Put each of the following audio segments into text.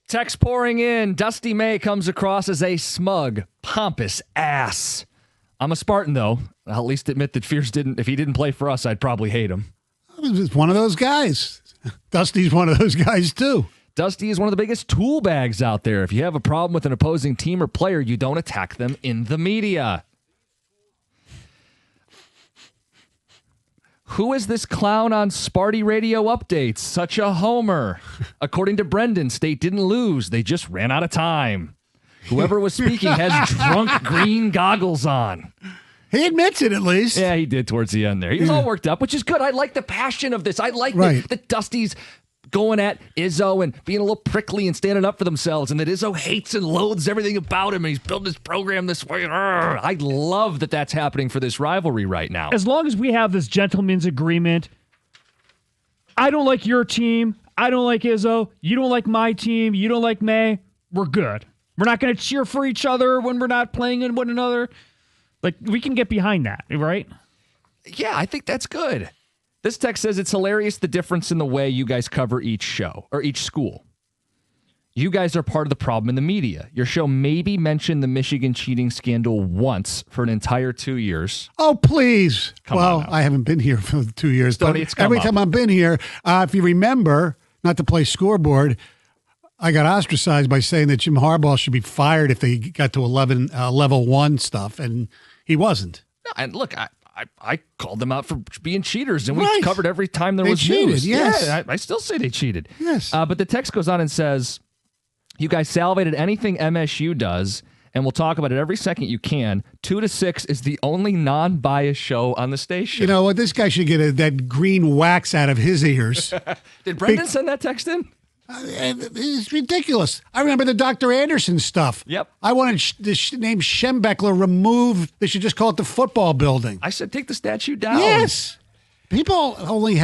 Text pouring in. Dusty May comes across as a smug, pompous ass. I'm a Spartan, though. I'll at least admit that if he didn't play for us, I'd probably hate him. He's one of those guys. Dusty's one of those guys, too. Dusty is one of the biggest tool bags out there. If you have a problem with an opposing team or player, you don't attack them in the media. Who is this clown on Sparty Radio Updates? Such a homer. According to Brendan, State didn't lose. They just ran out of time. Whoever was speaking has drunk green goggles on. He admits it, at least. Yeah, he did towards the end there. He was all worked up, which is good. I like the passion of this. I like that Dusty's going at Izzo and being a little prickly and standing up for themselves, and that Izzo hates and loathes everything about him, and he's built his program this way. I love that that's happening for this rivalry right now. As long as we have this gentleman's agreement, I don't like your team, I don't like Izzo, you don't like my team, you don't like May, we're good. We're not going to cheer for each other when we're not playing in one another. Like, we can get behind that, right? Yeah, I think that's good. This text says it's hilarious the difference in the way you guys cover each show or each school. You guys are part of the problem in the media. Your show maybe mentioned the Michigan cheating scandal once for an entire 2 years. Oh, please. Well, I haven't been here for 2 years. Stoney, But every time I've been here, if you remember, not to play scoreboard, I got ostracized by saying that Jim Harbaugh should be fired if they got to level 1 stuff, and he wasn't. No, and look, I called them out for being cheaters, and we covered every time there was news. Yes. Yeah, I still say they cheated. Yes. But the text goes on and says, you guys salivated anything MSU does, and we'll talk about it every second you can. 2 to 6 is the only non-biased show on the station. You know what? This guy should get that green wax out of his ears. Did Brendan send that text in? It's ridiculous. I remember the Dr. Anderson stuff. Yep. I wanted the name Schembechler removed. They should just call it the football building. I said take the statue down. Yes. People only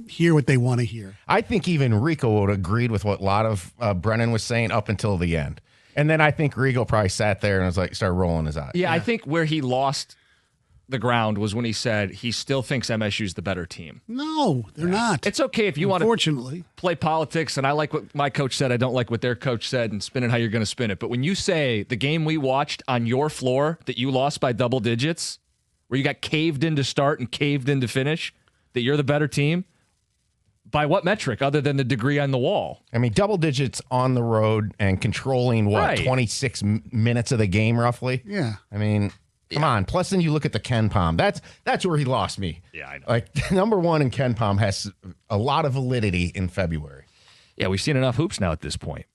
hear what they want to hear. I think even Rico would have agreed with what a lot of Brennan was saying up until the end. And then I think Rico probably sat there and was like, started rolling his eyes. Yeah, I think where he lost the ground was when he said he still thinks MSU's the better team. No, they're not. It's okay if you want to play politics, and I like what my coach said, I don't like what their coach said, and spin it how you're going to spin it. But when you say the game we watched on your floor that you lost by double digits, where you got caved in to start and caved in to finish, that you're the better team, by what metric other than the degree on the wall? I mean, double digits on the road and controlling, 26 minutes of the game roughly? Yeah. I mean... Come on. Plus, then you look at the Ken Palm. That's where he lost me. Yeah, I know. Like, number one in Ken Palm has a lot of validity in February. Yeah, we've seen enough hoops now at this point.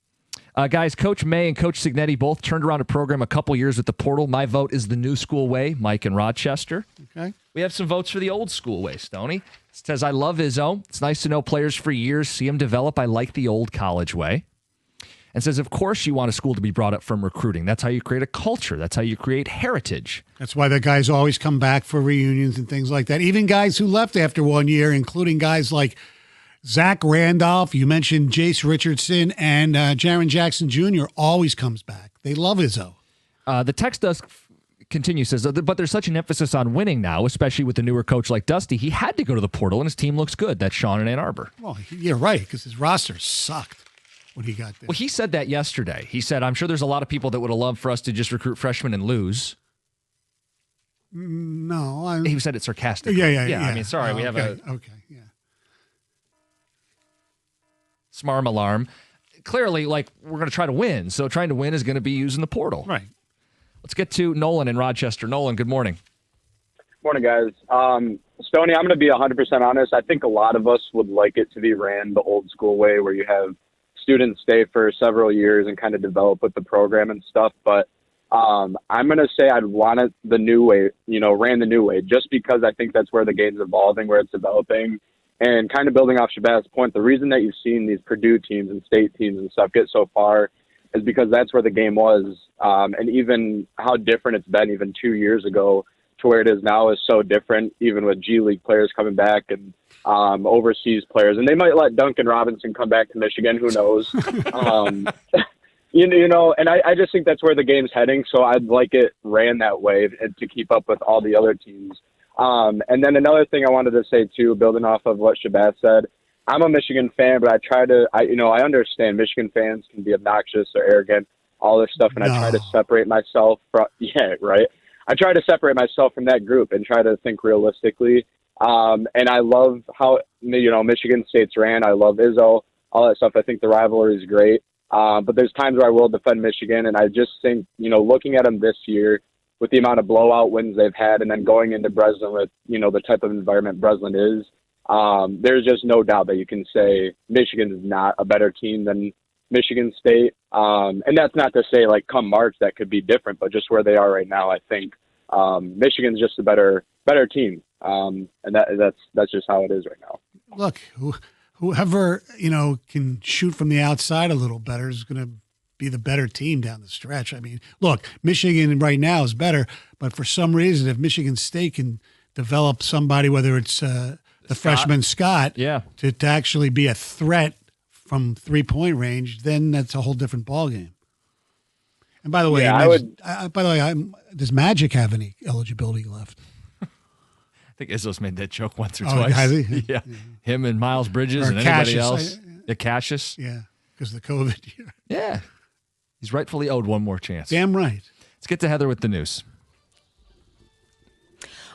Guys, Coach May and Coach Signetti both turned around a program a couple years with the portal. My vote is the new school way, Mike in Rochester. Okay. We have some votes for the old school way, Stoney. It says, I love Izzo. It's nice to know players for years, see him develop. I like the old college way. And says, of course you want a school to be brought up from recruiting. That's how you create a culture. That's how you create heritage. That's why the guys always come back for reunions and things like that. Even guys who left after 1 year, including guys like Zach Randolph, you mentioned Jace Richardson, and Jaren Jackson Jr. always comes back. They love Izzo. The text does continue, says, but there's such an emphasis on winning now, especially with the newer coach like Dusty. He had to go to the portal, and his team looks good. That's Sean in Ann Arbor. Well, you're right, because his roster sucked when he got there. Well, he said that yesterday. He said, I'm sure there's a lot of people that would have loved for us to just recruit freshmen and lose. No. He said it sarcastically. Yeah. I mean, sorry, we have a smarm alarm. Clearly, like, we're going to try to win. So trying to win is going to be using the portal. Right. Let's get to Nolan in Rochester. Nolan, good morning. Morning, guys. Stoney, I'm going to be 100% honest. I think a lot of us would like it to be ran the old school way where you have students stay for several years and kind of develop with the program and stuff. But I'm going to say I'd want it the new way, ran the new way, just because I think that's where the game's evolving, where it's developing. And kind of building off Shabazz' point, the reason that you've seen these Purdue teams and state teams and stuff get so far is because that's where the game was. And even how different it's been even 2 years ago to where it is now is so different, even with G League players coming back and overseas players. And they might let Duncan Robinson come back to Michigan. Who knows? And I just think that's where the game's heading. So I'd like it ran that way and to keep up with all the other teams. And then another thing I wanted to say, too, building off of what Shabazz said, I'm a Michigan fan, but I understand Michigan fans can be obnoxious or arrogant, all this stuff, and I try to separate myself from, right. I try to separate myself from that group and try to think realistically. And I love how, Michigan State's ran. I love Izzo, all that stuff. I think the rivalry is great. But there's times where I will defend Michigan, and I just think, looking at them this year with the amount of blowout wins they've had, and then going into Breslin with, the type of environment Breslin is, there's just no doubt that you can say Michigan is not a better team than Michigan State. And that's not to say, like, come March that could be different, but just where they are right now, I think Michigan's just a better team. And that's just how it is right now. Look, whoever, can shoot from the outside a little better is going to be the better team down the stretch. I mean, look, Michigan right now is better, but for some reason, if Michigan State can develop somebody, whether it's the freshman Scott, to actually be a threat from 3-point range, then that's a whole different ballgame. And by the way, does Magic have any eligibility left? I think Izzo's made that joke once or Oh, twice. has he? Yeah. Him and Miles Bridges Or and anybody Cassius. else. Cassius. Yeah, because of the COVID year. Yeah. He's rightfully owed one more chance. Damn right. Let's get to Heather with the news.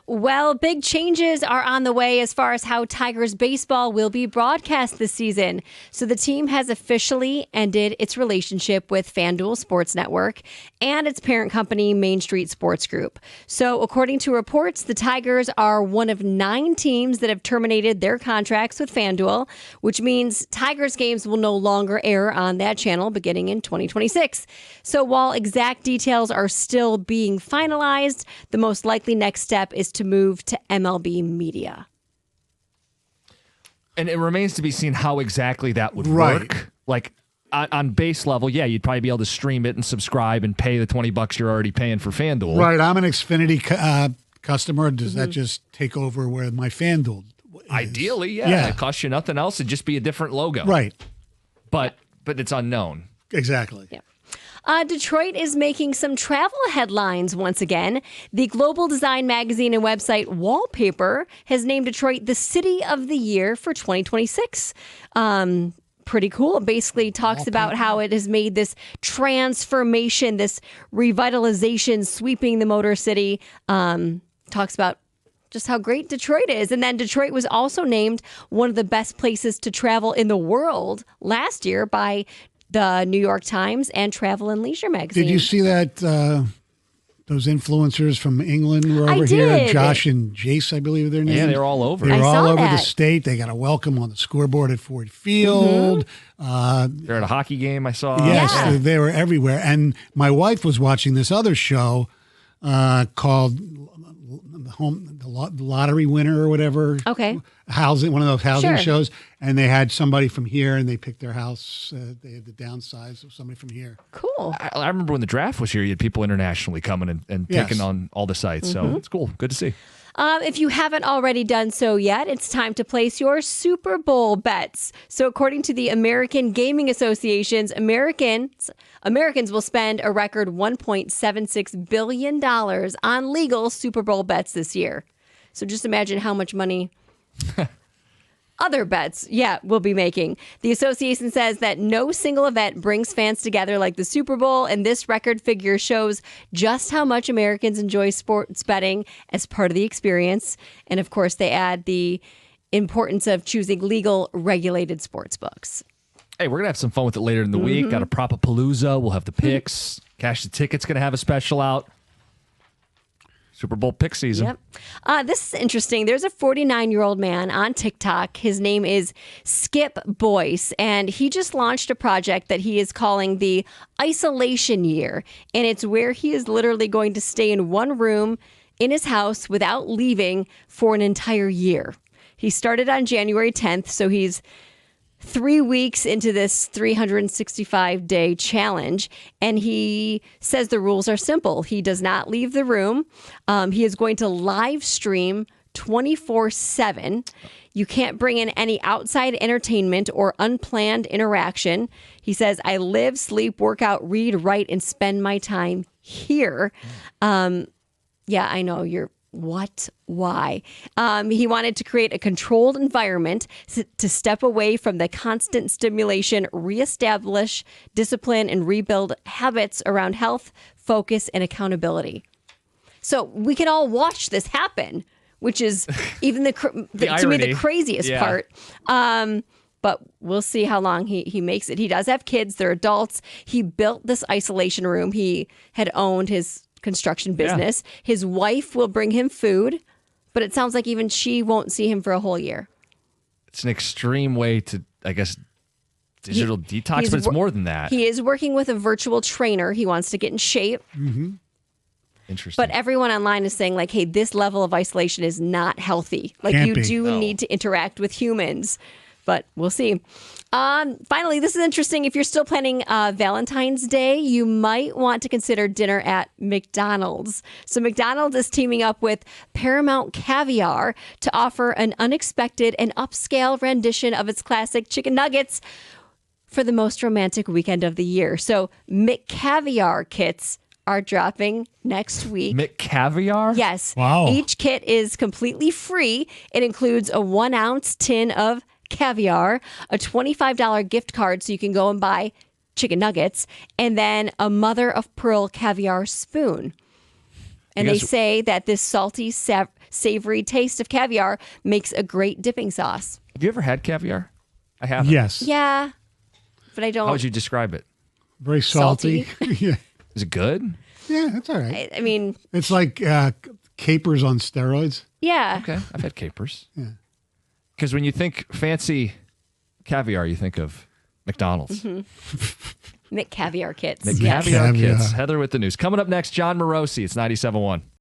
Well, big changes are on the way as far as how Tigers baseball will be broadcast this season. So the team has officially ended its relationship with FanDuel Sports Network and its parent company, Main Street Sports Group. So according to reports, the Tigers are one of 9 teams that have terminated their contracts with FanDuel, which means Tigers games will no longer air on that channel beginning in 2026. So while exact details are still being finalized, the most likely next step is to move to MLB Media. And it remains to be seen how exactly that would work. Like on base level, you'd probably be able to stream it and subscribe and pay the $20 you're already paying for FanDuel. Right. I'm an Xfinity customer. Does that just take over where my FanDuel is? Ideally, yeah. It costs you nothing else. It'd just be a different logo. Right. But it's unknown. Exactly. Yeah. Detroit is making some travel headlines once again. The global design magazine and website Wallpaper has named Detroit the City of the Year for 2026. Pretty cool. It basically talks about how it has made this transformation, this revitalization sweeping the Motor City. Talks about just how great Detroit is. And then Detroit was also named one of the best places to travel in the world last year by the New York Times and Travel and Leisure magazine. Did you see that those influencers from England were over here? Josh and Jace, I believe their names. Yeah, they're all over. They're all over the state. They got a welcome on the scoreboard at Ford Field. They're at a hockey game I saw. Yes, they were everywhere. And my wife was watching this other show called the Lottery Winner or whatever. Okay. Housing, one of those housing shows, and they had somebody from here, and they picked their house. They had the downsize of somebody from here. Cool. I remember when the draft was here, you had people internationally coming and taking on all the sites. So it's cool. Good to see. If you haven't already done so yet, it's time to place your Super Bowl bets. So according to the American Gaming Associations, Americans will spend a record $1.76 billion on legal Super Bowl bets this year. So just imagine how much money other bets, will be making. The association says that no single event brings fans together like the Super Bowl, and this record figure shows just how much Americans enjoy sports betting as part of the experience. And of course, they add the importance of choosing legal, regulated sports books. Hey, we're going to have some fun with it later in the week. Got a Propapalooza. We'll have the picks. Cash the Ticket's going to have a special out. Super Bowl pick season. Yep. This is interesting. There's a 49-year-old man on TikTok. His name is Skip Boyce, and he just launched a project that he is calling the Isolation Year. And it's where he is literally going to stay in one room in his house without leaving for an entire year. He started on January 10th, so he's 3 weeks into this 365-day challenge, and he says the rules are simple. He does not leave the room. He is going to live stream 24/7. You can't bring in any outside entertainment or unplanned interaction. He says, I live, sleep, work out, read, write, and spend my time here. I know you're What? Why? He wanted to create a controlled environment to step away from the constant stimulation, reestablish discipline, and rebuild habits around health, focus, accountability. So we can all watch this happen, which is even to me the craziest part. But we'll see how long he makes it. He does have kids. They're adults. He built this isolation room. He had owned his construction business. Yeah. His wife will bring him food, but it sounds like even she won't see him for a whole year. It's an extreme way to, I guess, digital detox, but it's more than that. He is working with a virtual trainer. He wants to get in shape. Mm-hmm. Interesting. But everyone online is saying, like, hey, this level of isolation is not healthy. Like, you do need to interact with humans. But we'll see. Finally, this is interesting. If you're still planning Valentine's Day, you might want to consider dinner at McDonald's. So McDonald's is teaming up with Paramount Caviar to offer an unexpected and upscale rendition of its classic chicken nuggets for the most romantic weekend of the year. So McCaviar kits are dropping next week. McCaviar? Yes. Wow. Each kit is completely free. It includes a 1-ounce tin of caviar, a $25 gift card so you can go and buy chicken nuggets, and then a mother of pearl caviar spoon. And they say that this salty, savory taste of caviar makes a great dipping sauce. Have you ever had caviar? I haven't. Yes. Yeah, but I don't. How would you describe it? Very salty. Yeah. Is it good? Yeah, that's all right. I mean, it's like capers on steroids. Yeah. Okay, I've had capers. Yeah. Because when you think fancy caviar, you think of McDonald's. McCaviar kits. McCaviar kits. Heather with the news. Coming up next, John Morosi. It's 97.1.